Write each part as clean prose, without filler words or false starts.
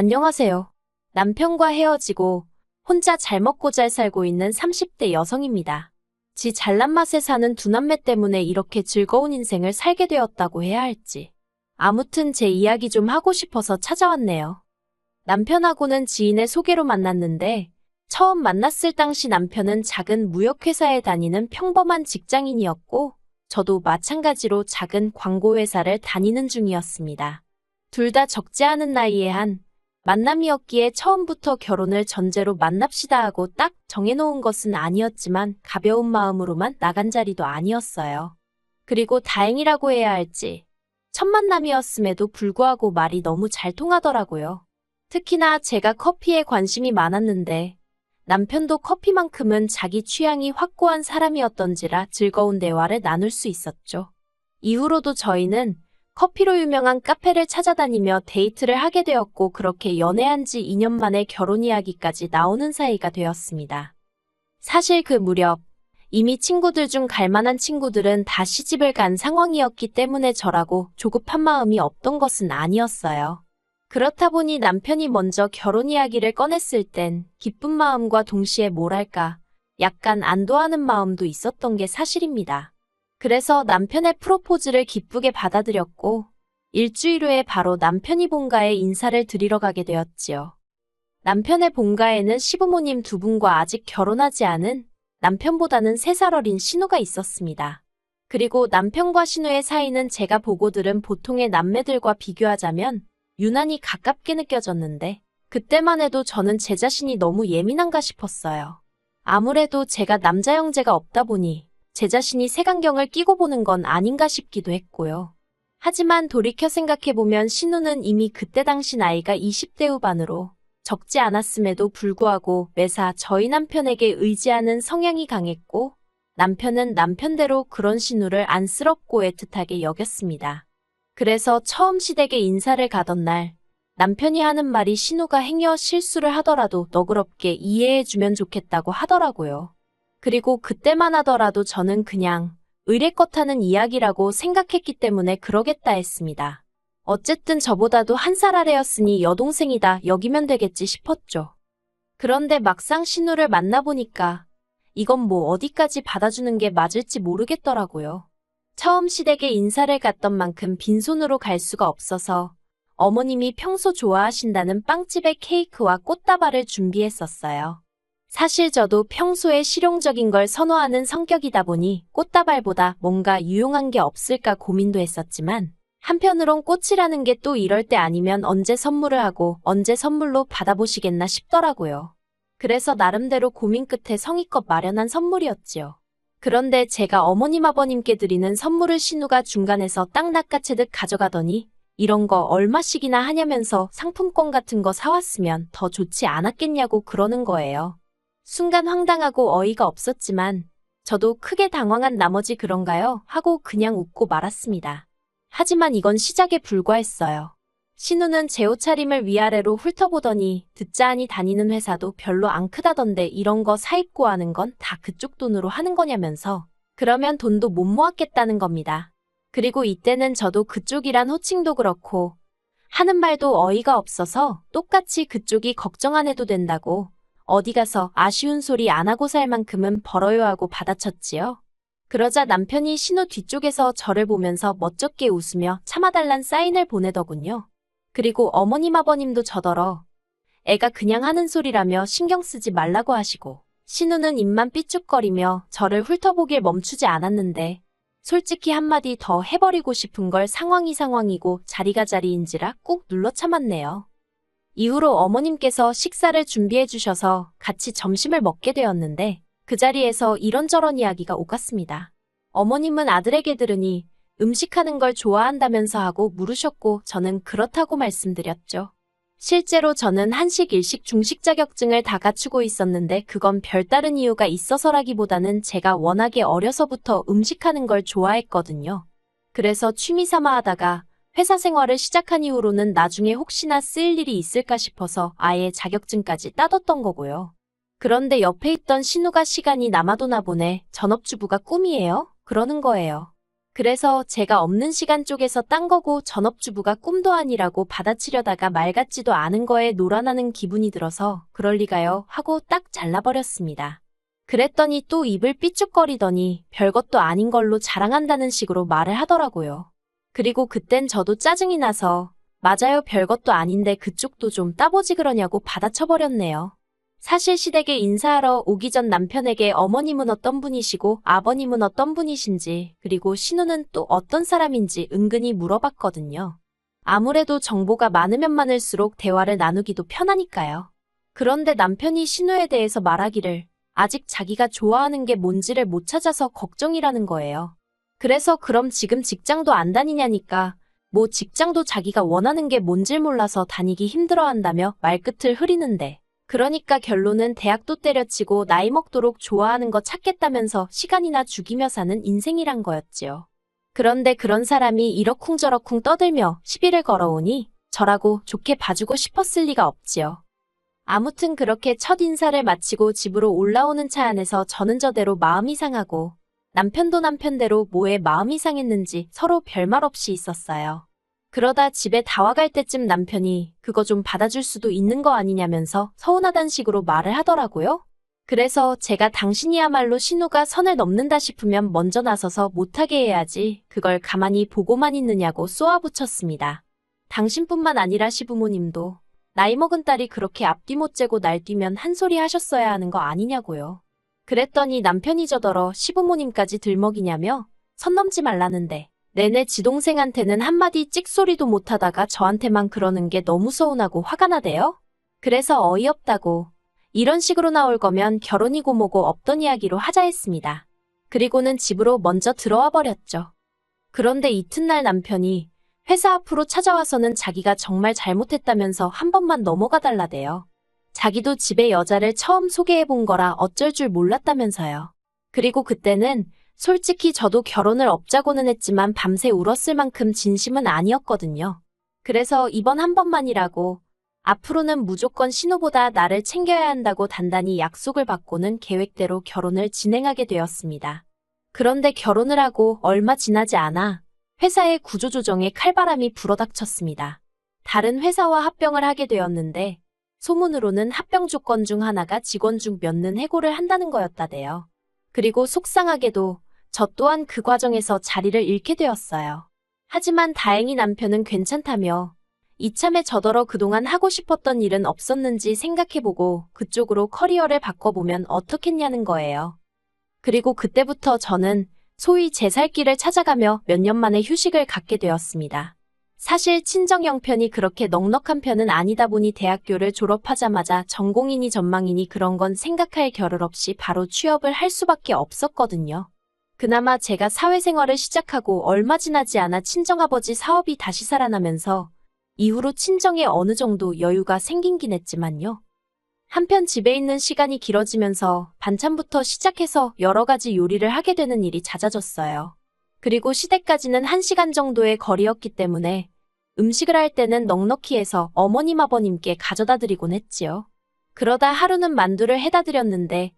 안녕하세요. 남편과 헤어지고 혼자 잘 먹고 잘 살고 있는 30대 여성입니다. 지 잘난 맛에 사는 두 남매 때문에 이렇게 즐거운 인생을 살게 되었다고 해야 할지. 아무튼 제 이야기 좀 하고 싶어서 찾아왔네요. 남편하고는 지인의 소개로 만났는데 처음 만났을 당시 남편은 작은 무역회사에 다니는 평범한 직장인이었고 저도 마찬가지로 작은 광고회사를 다니는 중이었습니다. 둘 다 적지 않은 나이에 한 만남이었기에 처음부터 결혼을 전제로 만납시다 하고 딱 정해놓은 것은 아니었지만 가벼운 마음으로만 나간 자리도 아니었어요. 그리고 다행이라고 해야 할지 첫 만남이었음에도 불구하고 말이 너무 잘 통하더라고요. 특히나 제가 커피에 관심이 많았는데 남편도 커피만큼은 자기 취향이 확고한 사람이었던지라 즐거운 대화를 나눌 수 있었죠. 이후로도 저희는 커피로 유명한 카페를 찾아다니며 데이트를 하게 되었고 그렇게 연애한 지 2년 만에 결혼 이야기까지 나오는 사이가 되었습니다. 사실 그 무렵 이미 친구들 중 갈만한 친구들은 다 시집을 간 상황이었기 때문에 저라고 조급한 마음이 없던 것은 아니었어요. 그렇다 보니 남편이 먼저 결혼 이야기를 꺼냈을 땐 기쁜 마음과 동시에 뭐랄까 약간 안도하는 마음도 있었던 게 사실입니다. 그래서 남편의 프로포즈를 기쁘게 받아들였고 일주일 후에 바로 남편이 본가에 인사를 드리러 가게 되었지요. 남편의 본가에는 시부모님 두 분과 아직 결혼하지 않은 남편보다는 3살 어린 신우가 있었습니다. 그리고 남편과 신우의 사이는 제가 보고 들은 보통의 남매들과 비교하자면 유난히 가깝게 느껴졌는데 그때만 해도 저는 제 자신이 너무 예민한가 싶었어요. 아무래도 제가 남자 형제가 없다 보니 제 자신이 색안경을 끼고 보는 건 아닌가 싶기도 했고요. 하지만 돌이켜 생각해보면 신우는 이미 그때 당시 나이가 20대 후반으로 적지 않았음에도 불구하고 매사 저희 남편에게 의지하는 성향이 강했고 남편은 남편대로 그런 신우를 안쓰럽고 애틋하게 여겼습니다. 그래서 처음 시댁에 인사를 가던 날 남편이 하는 말이 신우가 행여 실수를 하더라도 너그럽게 이해해주면 좋겠다고 하더라고요. 그리고 그때만 하더라도 저는 그냥 의례껏 하는 이야기라고 생각했기 때문에 그러겠다 했습니다. 어쨌든 저보다도 1살 아래였으니 여동생이다 여기면 되겠지 싶었죠. 그런데 막상 신우를 만나보니까 이건 뭐 어디까지 받아주는 게 맞을지 모르겠더라고요. 처음 시댁에 인사를 갔던 만큼 빈손으로 갈 수가 없어서 어머님이 평소 좋아하신다는 빵집에 케이크와 꽃다발을 준비했었어요. 사실 저도 평소에 실용적인 걸 선호하는 성격이다 보니 꽃다발보다 뭔가 유용한 게 없을까 고민도 했었지만 한편으론 꽃이라는 게 또 이럴 때 아니면 언제 선물을 하고 언제 선물로 받아보시겠나 싶더라고요. 그래서 나름대로 고민 끝에 성의껏 마련한 선물이었지요. 그런데 제가 어머님 아버님께 드리는 선물을 신우가 중간에서 딱 낚아채듯 가져가더니 이런 거 얼마씩이나 하냐면서 상품권 같은 거 사왔으면 더 좋지 않았겠냐고 그러는 거예요. 순간 황당하고 어이가 없었지만 저도 크게 당황한 나머지 그런가요? 하고 그냥 웃고 말았습니다. 하지만 이건 시작에 불과했어요. 신우는 제 옷차림을 위아래로 훑어보더니 듣자하니 다니는 회사도 별로 안 크다던데 이런 거 사입고 하는 건 다 그쪽 돈으로 하는 거냐면서 그러면 돈도 못 모았겠다는 겁니다. 그리고 이때는 저도 그쪽이란 호칭도 그렇고 하는 말도 어이가 없어서 똑같이 그쪽이 걱정 안 해도 된다고 어디 가서 아쉬운 소리 안 하고 살 만큼은 벌어요 하고 받아쳤지요. 그러자 남편이 신우 뒤쪽에서 저를 보면서 멋쩍게 웃으며 참아달란 사인을 보내더군요. 그리고 어머님 아버님도 저더러 애가 그냥 하는 소리라며 신경 쓰지 말라고 하시고 신우는 입만 삐죽거리며 저를 훑어보길 멈추지 않았는데 솔직히 한마디 더 해버리고 싶은 걸 상황이고 자리가 자리인지라 꾹 눌러 참았네요. 이후로 어머님께서 식사를 준비해 주셔서 같이 점심을 먹게 되었는데 그 자리에서 이런저런 이야기가 오갔습니다. 어머님은 아들에게 들으니 음식하는 걸 좋아한다면서 하고 물으셨고 저는 그렇다고 말씀드렸죠. 실제로 저는 한식, 일식, 중식 자격증을 다 갖추고 있었는데 그건 별다른 이유가 있어서라기보다는 제가 워낙에 어려서부터 음식하는 걸 좋아했거든요. 그래서 취미 삼아 하다가 회사 생활을 시작한 이후로는 나중에 혹시나 쓰일 일이 있을까 싶어서 아예 자격증까지 따뒀던 거고요. 그런데 옆에 있던 신우가 시간이 남아도나 보네. 전업주부가 꿈이에요? 그러는 거예요. 그래서 제가 없는 시간 쪼개서 딴 거고 전업주부가 꿈도 아니라고 받아치려다가 말 같지도 않은 거에 놀아나는 기분이 들어서 그럴 리가요 하고 딱 잘라버렸습니다. 그랬더니 또 입을 삐죽거리더니 별것도 아닌 걸로 자랑한다는 식으로 말을 하더라고요. 그리고 그땐 저도 짜증이 나서 맞아요 별것도 아닌데 그쪽도 좀 따보지 그러냐고 받아쳐버렸네요. 사실 시댁에 인사하러 오기 전 남편에게 어머님은 어떤 분이시고 아버님은 어떤 분이신지 그리고 신우는 또 어떤 사람인지 은근히 물어봤거든요. 아무래도 정보가 많으면 많을수록 대화를 나누기도 편하니까요. 그런데 남편이 신우에 대해서 말하기를 아직 자기가 좋아하는 게 뭔지를 못 찾아서 걱정이라는 거예요. 그래서 그럼 지금 직장도 안 다니냐니까 뭐 직장도 자기가 원하는 게 뭔질 몰라서 다니기 힘들어한다며 말끝을 흐리는데 그러니까 결론은 대학도 때려치고 나이 먹도록 좋아하는 거 찾겠다면서 시간이나 죽이며 사는 인생이란 거였지요. 그런데 그런 사람이 이러쿵저러쿵 떠들며 시비를 걸어오니 저라고 좋게 봐주고 싶었을 리가 없지요. 아무튼 그렇게 첫 인사를 마치고 집으로 올라오는 차 안에서 저는 저대로 마음이 상하고 남편도 남편대로 뭐에 마음이 상했는지 서로 별말 없이 있었어요. 그러다 집에 다 와갈 때쯤 남편이 그거 좀 받아줄 수도 있는 거 아니냐면서 서운하단 식으로 말을 하더라고요. 그래서 제가 당신이야말로 신우가 선을 넘는다 싶으면 먼저 나서서 못하게 해야지 그걸 가만히 보고만 있느냐고 쏘아붙였습니다. 당신뿐만 아니라 시부모님도 나이 먹은 딸이 그렇게 앞뒤 못 재고 날뛰면 한 소리 하셨어야 하는 거 아니냐고요. 그랬더니 남편이 저더러 시부모님까지 들먹이냐며 선 넘지 말라는데 내내 지동생한테는 한마디 찍소리도 못하다가 저한테만 그러는 게 너무 서운하고 화가 나대요. 그래서 어이없다고 이런 식으로 나올 거면 결혼이고 뭐고 없던 이야기로 하자 했습니다. 그리고는 집으로 먼저 들어와 버렸죠. 그런데 이튿날 남편이 회사 앞으로 찾아와서는 자기가 정말 잘못했다면서 한 번만 넘어가 달라대요. 자기도 집에 여자를 처음 소개해 본 거라 어쩔 줄 몰랐다면서요. 그리고 그때는 솔직히 저도 결혼을 없자고는 했지만 밤새 울었을 만큼 진심은 아니었거든요. 그래서 이번 한 번만이라고 앞으로는 무조건 신우보다 나를 챙겨야 한다고 단단히 약속을 받고는 계획대로 결혼을 진행하게 되었습니다. 그런데 결혼을 하고 얼마 지나지 않아 회사의 구조조정에 칼바람이 불어닥쳤습니다. 다른 회사와 합병을 하게 되었는데 소문으로는 합병 조건 중 하나가 직원 중 몇 는 해고를 한다는 거였다대요. 그리고 속상하게도 저 또한 그 과정에서 자리를 잃게 되었어요. 하지만 다행히 남편은 괜찮다며 이참에 저더러 그동안 하고 싶었던 일은 없었는지 생각해보고 그쪽으로 커리어를 바꿔보면 어떻겠냐는 거예요. 그리고 그때부터 저는 소위 제 살 길을 찾아가며 몇 년 만에 휴식을 갖게 되었습니다. 사실 친정 형편이 그렇게 넉넉한 편은 아니다 보니 대학교를 졸업하자마자 전공이니 전망이니 그런 건 생각할 겨를 없이 바로 취업을 할 수밖에 없었거든요. 그나마 제가 사회생활을 시작하고 얼마 지나지 않아 친정아버지 사업이 다시 살아나면서 이후로 친정에 어느 정도 여유가 생긴긴 했지만요. 한편 집에 있는 시간이 길어지면서 반찬부터 시작해서 여러 가지 요리를 하게 되는 일이 잦아졌어요. 그리고 시댁까지는 1시간 정도의 거리였기 때문에 음식을 할 때는 넉넉히 해서 어머님 아버님께 가져다 드리곤 했지요. 그러다 하루는 만두를 해다 드렸는데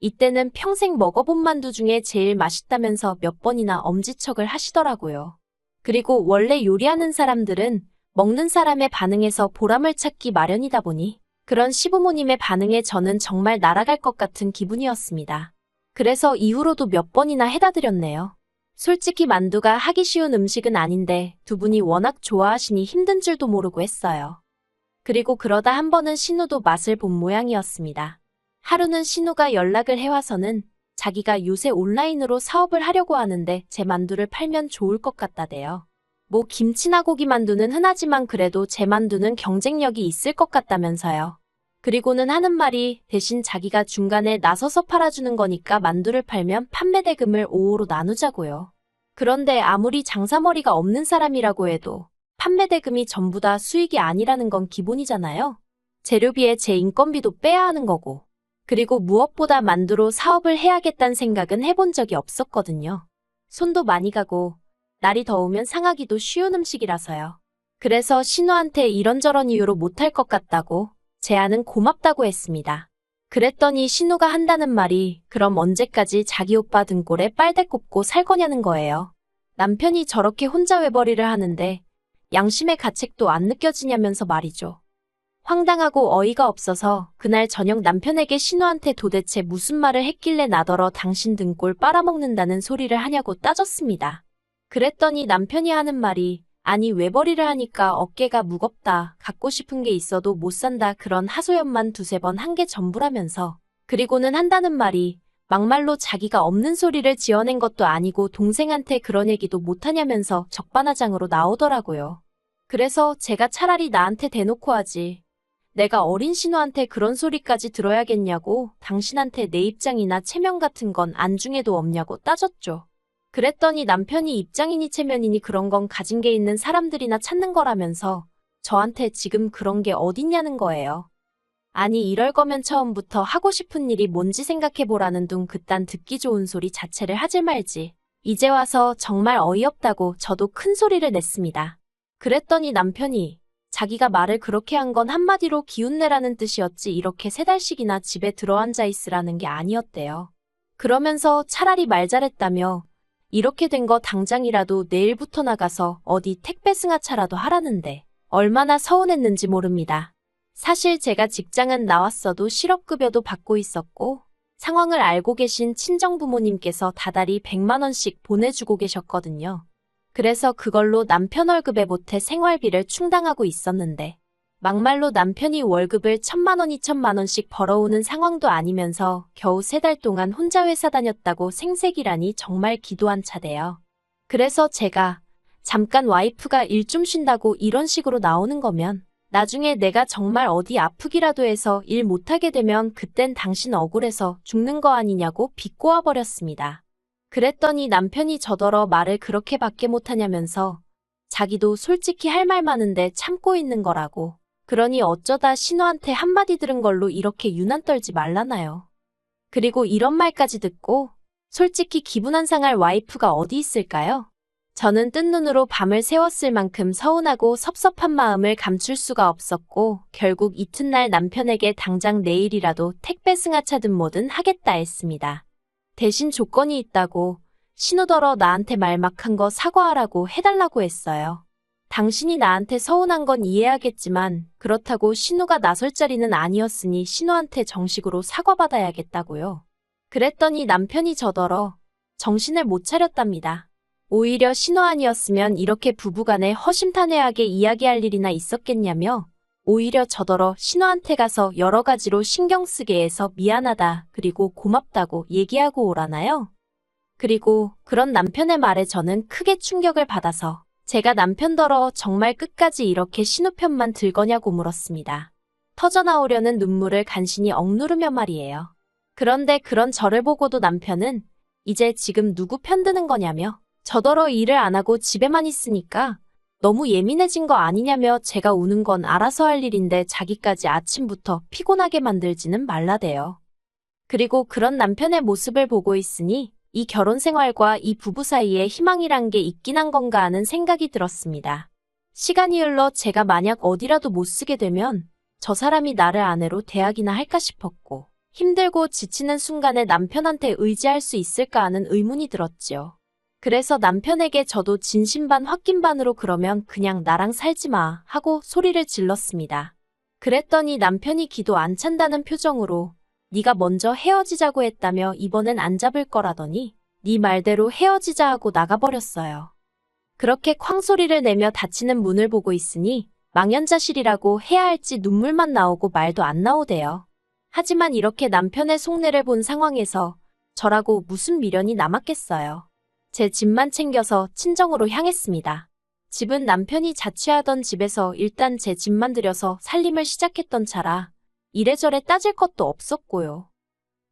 이때는 평생 먹어본 만두 중에 제일 맛있다면서 몇 번이나 엄지척을 하시더라고요. 그리고 원래 요리하는 사람들은 먹는 사람의 반응에서 보람을 찾기 마련이다 보니 그런 시부모님의 반응에 저는 정말 날아갈 것 같은 기분이었습니다. 그래서 이후로도 몇 번이나 해다 드렸네요. 솔직히 만두가 하기 쉬운 음식은 아닌데 두 분이 워낙 좋아하시니 힘든 줄도 모르고 했어요. 그리고 그러다 한 번은 신우도 맛을 본 모양이었습니다. 하루는 신우가 연락을 해와서는 자기가 요새 온라인으로 사업을 하려고 하는데 제 만두를 팔면 좋을 것 같다대요. 뭐 김치나 고기 만두는 흔하지만 그래도 제 만두는 경쟁력이 있을 것 같다면서요. 그리고는 하는 말이 대신 자기가 중간에 나서서 팔아주는 거니까 만두를 팔면 판매 대금을 5호로 나누자고요. 그런데 아무리 장사머리가 없는 사람이라고 해도 판매 대금이 전부 다 수익이 아니라는 건 기본이잖아요. 재료비에 제 인건비도 빼야 하는 거고. 그리고 무엇보다 만두로 사업을 해야겠다는 생각은 해본 적이 없었거든요. 손도 많이 가고 날이 더우면 상하기도 쉬운 음식이라서요. 그래서 신우한테 이런저런 이유로 못할 것 같다고 제안은 고맙다고 했습니다. 그랬더니 신우가 한다는 말이 그럼 언제까지 자기 오빠 등골에 빨대 꼽고 살 거냐는 거예요. 남편이 저렇게 혼자 외벌이를 하는데 양심의 가책도 안 느껴지냐면서 말이죠. 황당하고 어이가 없어서 그날 저녁 남편에게 신우한테 도대체 무슨 말을 했길래 나더러 당신 등골 빨아먹는다는 소리를 하냐고 따졌습니다. 그랬더니 남편이 하는 말이 아니 외벌이를 하니까 어깨가 무겁다. 갖고 싶은 게 있어도 못 산다. 그런 하소연만 두세 번 한 게 전부라면서 그리고는 한다는 말이 막말로 자기가 없는 소리를 지어낸 것도 아니고 동생한테 그런 얘기도 못하냐면서 적반하장으로 나오더라고요. 그래서 제가 차라리 나한테 대놓고 하지. 내가 어린 신우한테 그런 소리까지 들어야겠냐고 당신한테 내 입장이나 체면 같은 건 안중에도 없냐고 따졌죠. 그랬더니 남편이 입장이니 체면이니 그런 건 가진 게 있는 사람들이나 찾는 거라면서 저한테 지금 그런 게 어딨냐는 거예요. 아니 이럴 거면 처음부터 하고 싶은 일이 뭔지 생각해보라는 둥 그딴 듣기 좋은 소리 자체를 하질 말지. 이제 와서 정말 어이없다고 저도 큰 소리를 냈습니다. 그랬더니 남편이 자기가 말을 그렇게 한 건 한마디로 기운내라는 뜻이었지 이렇게 3달씩이나 집에 들어앉아 있으라는 게 아니었대요. 그러면서 차라리 말 잘했다며 이렇게 된 거 당장이라도 내일부터 나가서 어디 택배 승하차라도 하라는데 얼마나 서운했는지 모릅니다. 사실 제가 직장은 나왔어도 실업급여도 받고 있었고 상황을 알고 계신 친정부모님께서 다달이 100만 원씩 보내주고 계셨거든요. 그래서 그걸로 남편 월급에 보태 생활비를 충당하고 있었는데 막말로 남편이 월급을 1,000만 원, 2,000만 원씩 벌어오는 상황도 아니면서 겨우 3달 동안 혼자 회사 다녔다고 생색이라니 정말 기도한 차대요. 그래서 제가 잠깐 와이프가 일 좀 쉰다고 이런 식으로 나오는 거면 나중에 내가 정말 어디 아프기라도 해서 일 못하게 되면 그땐 당신 억울해서 죽는 거 아니냐고 비꼬아 버렸습니다. 그랬더니 남편이 저더러 말을 그렇게밖에 못하냐면서 자기도 솔직히 할 말 많은데 참고 있는 거라고. 그러니 어쩌다 신우한테 한마디 들은 걸로 이렇게 유난 떨지 말라나요. 그리고 이런 말까지 듣고 솔직히 기분 안 상할 와이프가 어디 있을까요? 저는 뜬 눈으로 밤을 새웠을 만큼 서운하고 섭섭한 마음을 감출 수가 없었고 결국 이튿날 남편에게 당장 내일이라도 택배 승하차든 뭐든 하겠다 했습니다. 대신 조건이 있다고 신우더러 나한테 말 막 한 거 사과하라고 해달라고 했어요. 당신이 나한테 서운한 건 이해하겠지만 그렇다고 신우가 나설 자리는 아니었으니 신우한테 정식으로 사과받아야겠다고요. 그랬더니 남편이 저더러 정신을 못 차렸답니다. 오히려 신우 아니었으면 이렇게 부부간에 허심탄회하게 이야기할 일이나 있었겠냐며 오히려 저더러 신우한테 가서 여러 가지로 신경 쓰게 해서 미안하다 그리고 고맙다고 얘기하고 오라나요? 그리고 그런 남편의 말에 저는 크게 충격을 받아서 제가 남편더러 정말 끝까지 이렇게 신우 편만 들 거냐고 물었습니다. 터져나오려는 눈물을 간신히 억누르며 말이에요. 그런데 그런 저를 보고도 남편은 이제 지금 누구 편드는 거냐며 저더러 일을 안 하고 집에만 있으니까 너무 예민해진 거 아니냐며 제가 우는 건 알아서 할 일인데 자기까지 아침부터 피곤하게 만들지는 말라대요. 그리고 그런 남편의 모습을 보고 있으니 이 결혼 생활과 이 부부 사이에 희망이란 게 있긴 한 건가 하는 생각이 들었습니다. 시간이 흘러 제가 만약 어디라도 못 쓰게 되면 저 사람이 나를 아내로 대하기나 할까 싶었고 힘들고 지치는 순간에 남편한테 의지할 수 있을까 하는 의문이 들었지요. 그래서 남편에게 저도 진심반 홧김반으로 그러면 그냥 나랑 살지 마 하고 소리를 질렀습니다. 그랬더니 남편이 기도 안 찬다는 표정으로 네가 먼저 헤어지자고 했다며 이번엔 안 잡을 거라더니 네 말대로 헤어지자 하고 나가버렸어요. 그렇게 쾅소리를 내며 닫히는 문을 보고 있으니 망연자실이라고 해야 할지 눈물만 나오고 말도 안 나오대요. 하지만 이렇게 남편의 속내를 본 상황에서 저라고 무슨 미련이 남았겠어요. 제 집만 챙겨서 친정으로 향했습니다. 집은 남편이 자취하던 집에서 일단 제 집만 들여서 살림을 시작했던 차라 이래저래 따질 것도 없었고요.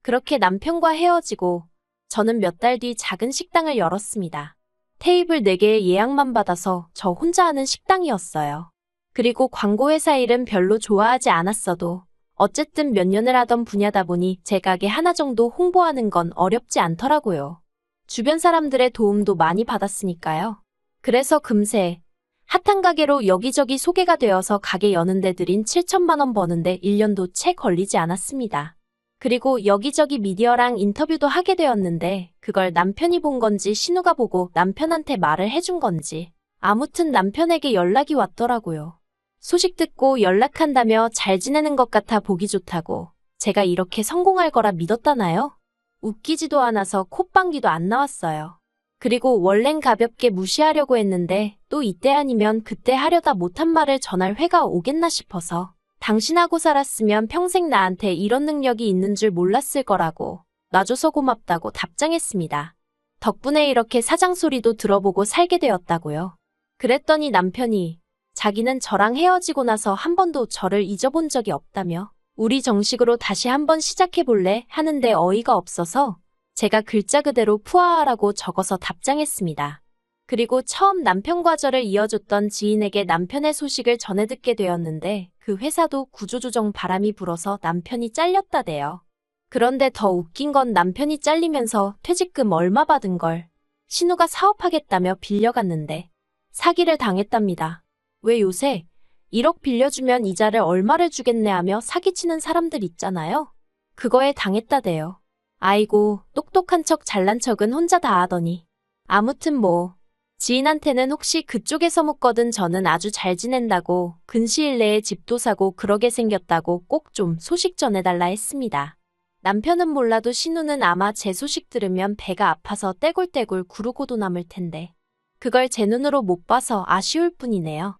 그렇게 남편과 헤어지고 저는 몇 달 뒤 작은 식당을 열었습니다. 테이블 4개의 예약만 받아서 저 혼자 하는 식당이었어요. 그리고 광고회사 일은 별로 좋아하지 않았어도 어쨌든 몇 년을 하던 분야다 보니 제 가게 하나 정도 홍보하는 건 어렵지 않더라고요. 주변 사람들의 도움도 많이 받았으니까요. 그래서 금세 핫한 가게로 여기저기 소개가 되어서 가게 여는 데 들인 7천만 원 버는데 1년도 채 걸리지 않았습니다. 그리고 여기저기 미디어랑 인터뷰도 하게 되었는데 그걸 남편이 본 건지 신우가 보고 남편한테 말을 해준 건지 아무튼 남편에게 연락이 왔더라고요. 소식 듣고 연락한다며 잘 지내는 것 같아 보기 좋다고. 제가 이렇게 성공할 거라 믿었다나요? 웃기지도 않아서 콧방귀도 안 나왔어요. 그리고 원래는 가볍게 무시하려고 했는데 또 이때 아니면 그때 하려다 못한 말을 전할 회가 오겠나 싶어서 당신하고 살았으면 평생 나한테 이런 능력이 있는 줄 몰랐을 거라고 놔줘서 고맙다고 답장했습니다. 덕분에 이렇게 사장 소리도 들어보고 살게 되었다고요. 그랬더니 남편이 자기는 저랑 헤어지고 나서 한 번도 저를 잊어본 적이 없다며 우리 정식으로 다시 한번 시작해볼래 하는데 어이가 없어서 제가 글자 그대로 푸아라고 적어서 답장했습니다. 그리고 처음 남편 과절을 이어줬던 지인에게 남편의 소식을 전해 듣게 되었는데 그 회사도 구조조정 바람이 불어서 남편이 잘렸다대요. 그런데 더 웃긴 건 남편이 잘리면서 퇴직금 얼마 받은 걸 신우가 사업하겠다며 빌려갔는데 사기를 당했답니다. 왜 요새 1억 빌려주면 이자를 얼마를 주겠네 하며 사기치는 사람들 있잖아요. 그거에 당했다대요. 아이고, 똑똑한 척 잘난 척은 혼자 다 하더니. 아무튼 뭐 지인한테는 혹시 그쪽에서 묻거든 저는 아주 잘 지낸다고 근시일 내에 집도 사고 그러게 생겼다고 꼭 좀 소식 전해달라 했습니다. 남편은 몰라도 신우는 아마 제 소식 들으면 배가 아파서 떼굴떼굴 구르고도 남을 텐데 그걸 제 눈으로 못 봐서 아쉬울 뿐이네요.